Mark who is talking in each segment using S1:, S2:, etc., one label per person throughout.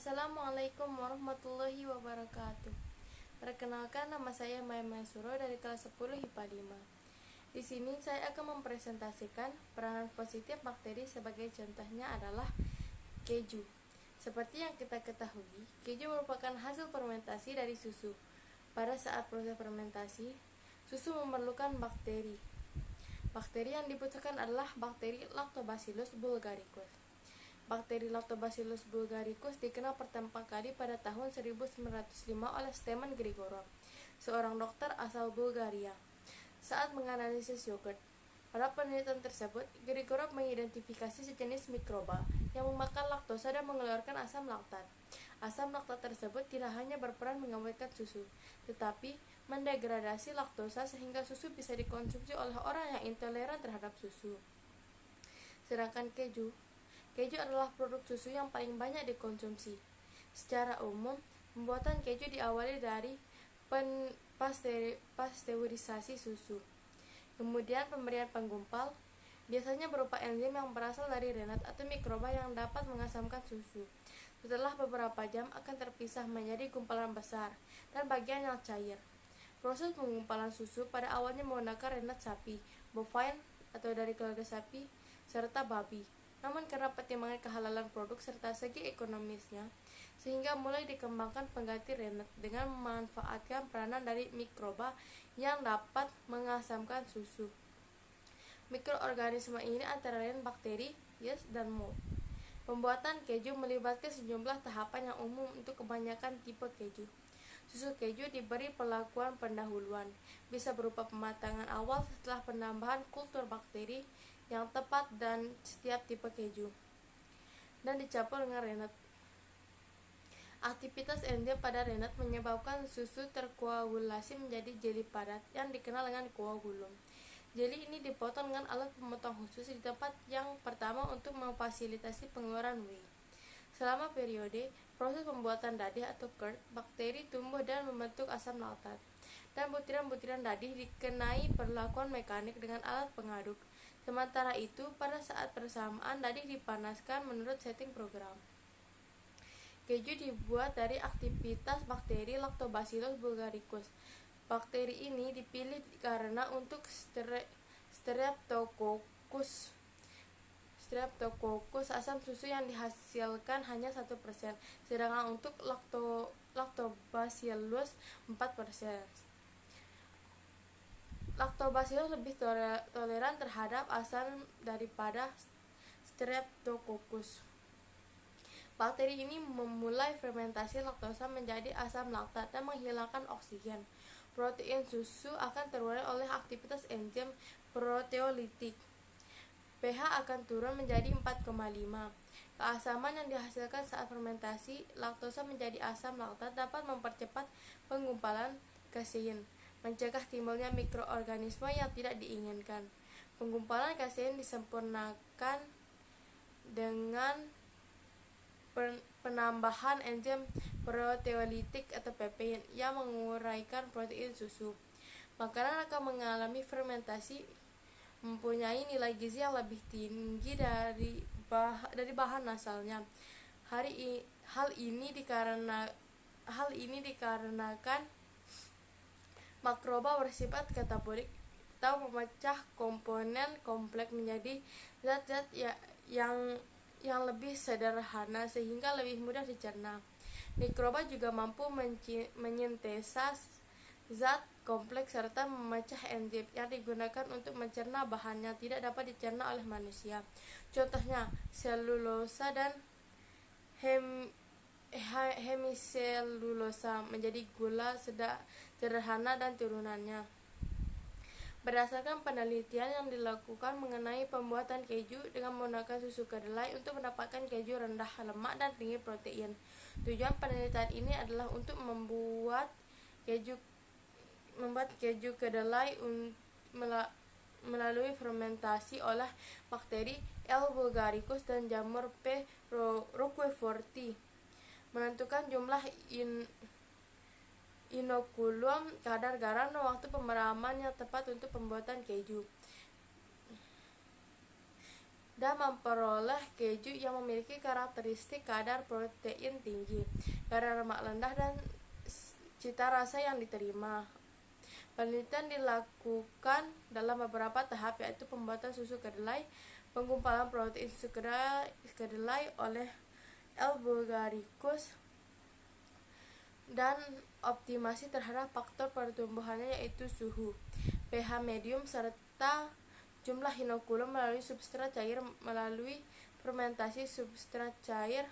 S1: Assalamualaikum warahmatullahi wabarakatuh. Perkenalkan, nama saya Maya Maisuro dari kelas 10 IPA 5. Di sini saya akan mempresentasikan peranan positif bakteri. Sebagai contohnya adalah keju. Seperti yang kita ketahui, keju merupakan hasil fermentasi dari susu. Pada saat proses fermentasi, susu memerlukan bakteri. Bakteri yang dibutuhkan adalah bakteri Lactobacillus bulgaricus. Bakteri Lactobacillus bulgaricus dikenal pertama kali pada tahun 1905 oleh Stepan Grigorov, seorang dokter asal Bulgaria, saat menganalisis yogurt. Pada penelitian tersebut, Grigorov mengidentifikasi sejenis mikroba yang memakan laktosa dan mengeluarkan asam laktat. Asam laktat tersebut tidak hanya berperan mengawetkan susu, tetapi mendegradasi laktosa sehingga susu bisa dikonsumsi oleh orang yang intoleran terhadap susu. Sedangkan keju adalah produk susu yang paling banyak dikonsumsi. Secara umum, pembuatan keju diawali dari pasteurisasi susu. Kemudian pemberian penggumpal, biasanya berupa enzim yang berasal dari renat atau mikroba yang dapat mengasamkan susu. Setelah beberapa jam akan terpisah menjadi gumpalan besar dan bagian yang cair. Proses penggumpalan susu pada awalnya menggunakan renat sapi, bovine atau dari keluarga sapi, serta babi. Namun karena pertimbangan kehalalan produk serta segi ekonomisnya, sehingga mulai dikembangkan pengganti renat dengan memanfaatkan peranan dari mikroba yang dapat mengasamkan susu. Mikroorganisme ini antara lain bakteri, yeast, dan mold. Pembuatan keju melibatkan sejumlah tahapan yang umum untuk kebanyakan tipe keju. Susu keju diberi perlakuan pendahuluan, bisa berupa pematangan awal setelah penambahan kultur bakteri yang tepat dan setiap tipe keju, dan dicampur dengan renat. Aktivitas enzim pada renat menyebabkan susu terkoagulasi menjadi jeli padat yang dikenal dengan koagulum. Jeli ini dipotong dengan alat pemotong khusus di tempat yang pertama untuk memfasilitasi pengeluaran whey. Selama periode proses pembuatan dadih atau curd, bakteri tumbuh dan membentuk asam laktat, dan butiran-butiran dadih dikenai perlakuan mekanik dengan alat pengaduk. Sementara itu, pada saat bersamaan dadih dipanaskan menurut setting program. Keju dibuat dari aktivitas bakteri Lactobacillus bulgaricus. Bakteri ini dipilih karena untuk Streptococcus asam susu yang dihasilkan hanya 1%, sedangkan untuk Lactobacillus 4%. Lactobacillus lebih toleran terhadap asam daripada Streptococcus. Bakteri ini memulai fermentasi laktosa menjadi asam laktat dan menghilangkan oksigen. Protein susu akan terurai oleh aktivitas enzim proteolitik. pH akan turun menjadi 4,5. Keasaman yang dihasilkan saat fermentasi laktosa menjadi asam laktat dapat mempercepat penggumpalan kasein, mencegah timbulnya mikroorganisme yang tidak diinginkan. Penggumpalan kasein disempurnakan dengan penambahan enzim proteolitik atau peptid yang menguraikan protein susu. Makanan akan mengalami fermentasi mempunyai nilai gizi yang lebih tinggi dari bahan asalnya. Hal ini dikarenakan makroba bersifat katabolik atau memecah komponen kompleks menjadi zat-zat yang lebih sederhana sehingga lebih mudah dicerna. Mikroba juga mampu menyintesa zat kompleks serta memecah enzim yang digunakan untuk mencerna bahan yang tidak dapat dicerna oleh manusia. Contohnya, selulosa dan hemiselulosa menjadi gula sederhana dan turunannya. Berdasarkan penelitian yang dilakukan mengenai pembuatan keju dengan menggunakan susu kedelai untuk mendapatkan keju rendah lemak dan tinggi protein. Tujuan penelitian ini adalah untuk membuat keju kedelai melalui fermentasi oleh bakteri L. bulgaricus dan jamur P. roqueforti. Menentukan jumlah inokulum, kadar garam, dan waktu pemeraman yang tepat untuk pembuatan keju. dan memperoleh keju yang memiliki karakteristik kadar protein tinggi, kadar lemak rendah, dan cita rasa yang diterima. Penelitian dilakukan dalam beberapa tahap, yaitu pembuatan susu kedelai, penggumpalan protein susu kedelai oleh L. bulgaricus, dan optimasi terhadap faktor pertumbuhannya yaitu suhu, pH medium, serta jumlah inokulum melalui substrat cair. Melalui fermentasi substrat cair,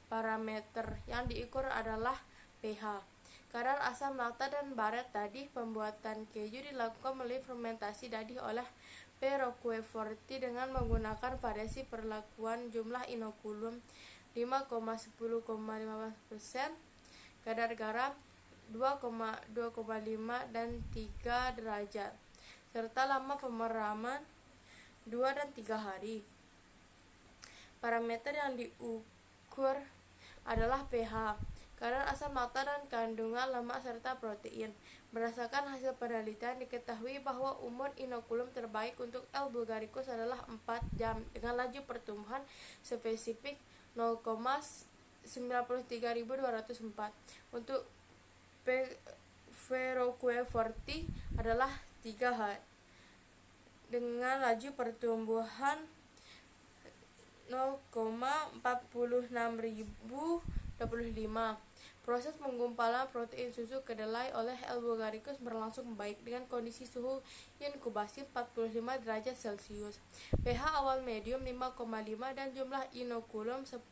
S1: parameter yang diukur adalah pH, kadar asam laktat, dan baret tadi. Pembuatan keju dilakukan melalui fermentasi dadi oleh P. roqueforti dengan menggunakan variasi perlakuan jumlah inokulum 5,10,15%, kadar garam 2,5 dan 3 derajat, serta lama pemeraman 2 dan 3 hari. Parameter yang diukur adalah pH, kadar asam laktat, dan kandungan lemak serta protein. Berdasarkan hasil penelitian, diketahui bahwa umur inokulum terbaik untuk L. bulgaricus adalah 4 jam dengan laju pertumbuhan spesifik 0,93204. Untuk P. roqueforti adalah 3 hari dengan laju pertumbuhan 0,46025. Proses penggumpalan protein susu kedelai oleh L. bulgaricus berlangsung baik dengan kondisi suhu inkubasi 45 derajat Celcius, pH awal medium 5,5, dan jumlah inokulum 10%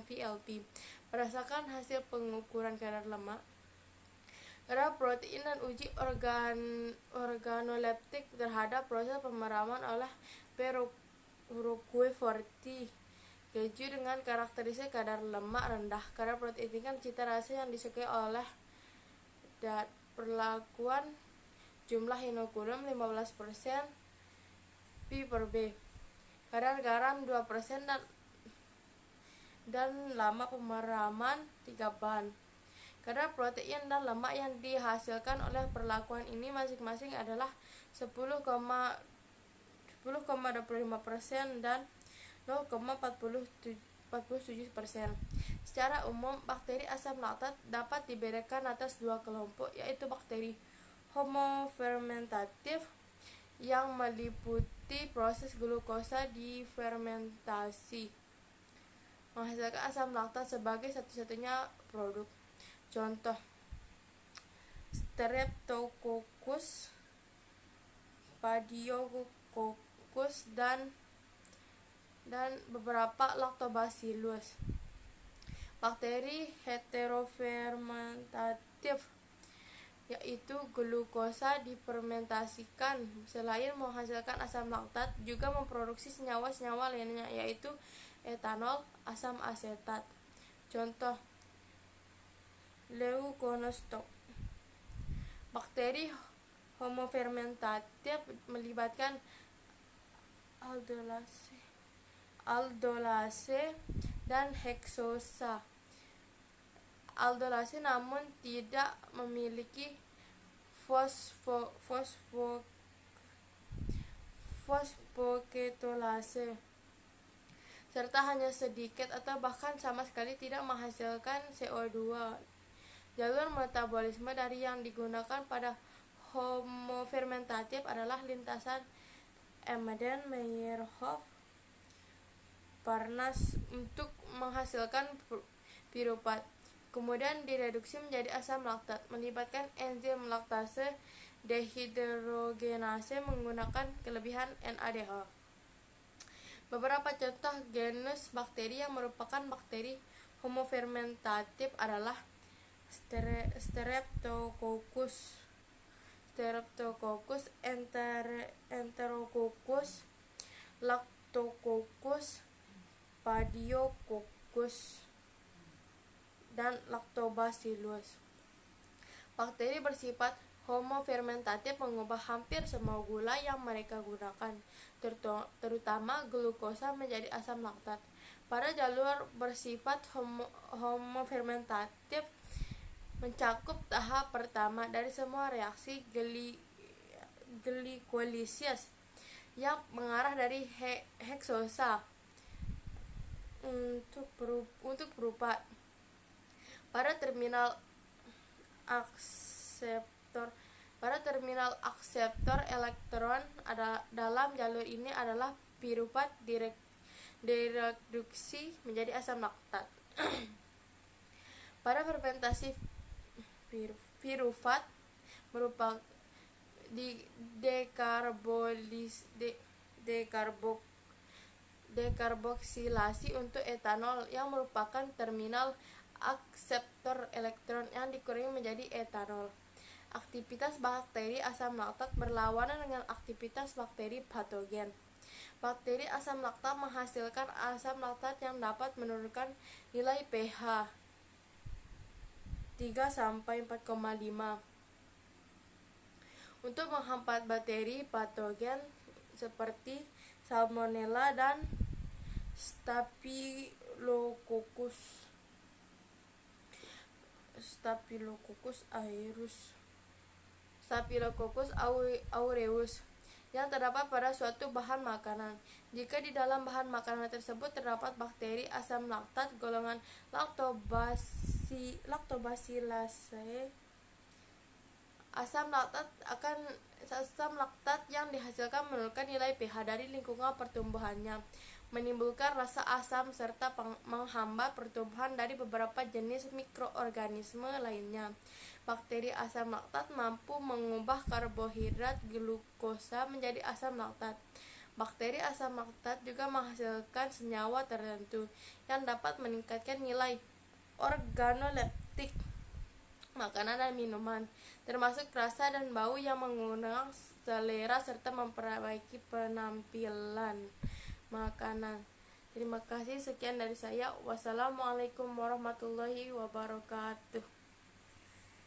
S1: VLP. Berdasarkan hasil pengukuran kadar lemak, kadar protein, dan uji organoleptik terhadap proses pemeraman oleh P. roqueforti, keju dengan karakteristik kadar lemak rendah, kadar protein tinggi, dan cita rasa yang disukai oleh dan perlakuan jumlah inokulum 15% P/B, kadar garam 2%, dan lama pemeraman 3 ban. Kadar protein dan lemak yang dihasilkan oleh perlakuan ini masing-masing adalah 10,25% dan 0,47%. Secara umum, bakteri asam laktat dapat dibedakan atas 2 kelompok, yaitu bakteri homofermentatif yang meliputi proses glukosa difermentasi menghasilkan asam laktat sebagai satu-satunya produk. Contoh: Streptococcus, Staphylococcus, dan beberapa Lactobacillus. Bakteri heterofermentatif, yaitu glukosa difermentasikan selain menghasilkan asam laktat juga memproduksi senyawa-senyawa lainnya, yaitu etanol, asam asetat. Contoh: Leuconostoc. Bakteri homofermentatif melibatkan aldolase dan heksosa. Aldolase namun tidak memiliki fosfoketolase, serta hanya sedikit atau bahkan sama sekali tidak menghasilkan CO2. Jalur metabolisme dari yang digunakan pada homofermentatif adalah lintasan Emaden-Meyerhof-Parnas untuk menghasilkan piruvat, kemudian direduksi menjadi asam laktat, melibatkan enzim laktase dehidrogenase menggunakan kelebihan NADH. Beberapa contoh genus bakteri yang merupakan bakteri homofermentatif adalah Streptococcus, Enterococcus, Lactococcus, Padiococcus, dan Lactobacillus. Bakteri bersifat homofermentatif mengubah hampir semua gula yang mereka gunakan, terutama glukosa, menjadi asam laktat. Pada jalur bersifat homofermentatif mencakup tahap pertama dari semua reaksi glikolisis, yang mengarah dari heksosa untuk berupa pada terminal akseptor elektron dalam jalur ini adalah piruvat direduksi menjadi asam laktat. Pada fermentasi piruvat merupakan dekarboksilasi untuk etanol yang merupakan terminal akseptor elektron yang dikurangi menjadi etanol. Aktivitas bakteri asam laktat berlawanan dengan aktivitas bakteri patogen. Bakteri asam laktat menghasilkan asam laktat yang dapat menurunkan nilai pH 3-4,5 untuk menghambat bakteri patogen seperti Salmonella dan Staphylococcus aureus yang terdapat pada suatu bahan makanan. Jika di dalam bahan makanan tersebut terdapat bakteri asam laktat golongan Lactobacillus, asam laktat yang dihasilkan menurunkan nilai pH dari lingkungan pertumbuhannya, menimbulkan rasa asam serta menghambat pertumbuhan dari beberapa jenis mikroorganisme lainnya. Bakteri asam laktat mampu mengubah karbohidrat glukosa menjadi asam laktat. Bakteri asam laktat juga menghasilkan senyawa tertentu yang dapat meningkatkan nilai organoleptik makanan dan minuman, termasuk rasa dan bau yang mengundang selera serta memperbaiki penampilan makanan. Terima kasih, sekian dari saya. Wassalamualaikum warahmatullahi wabarakatuh.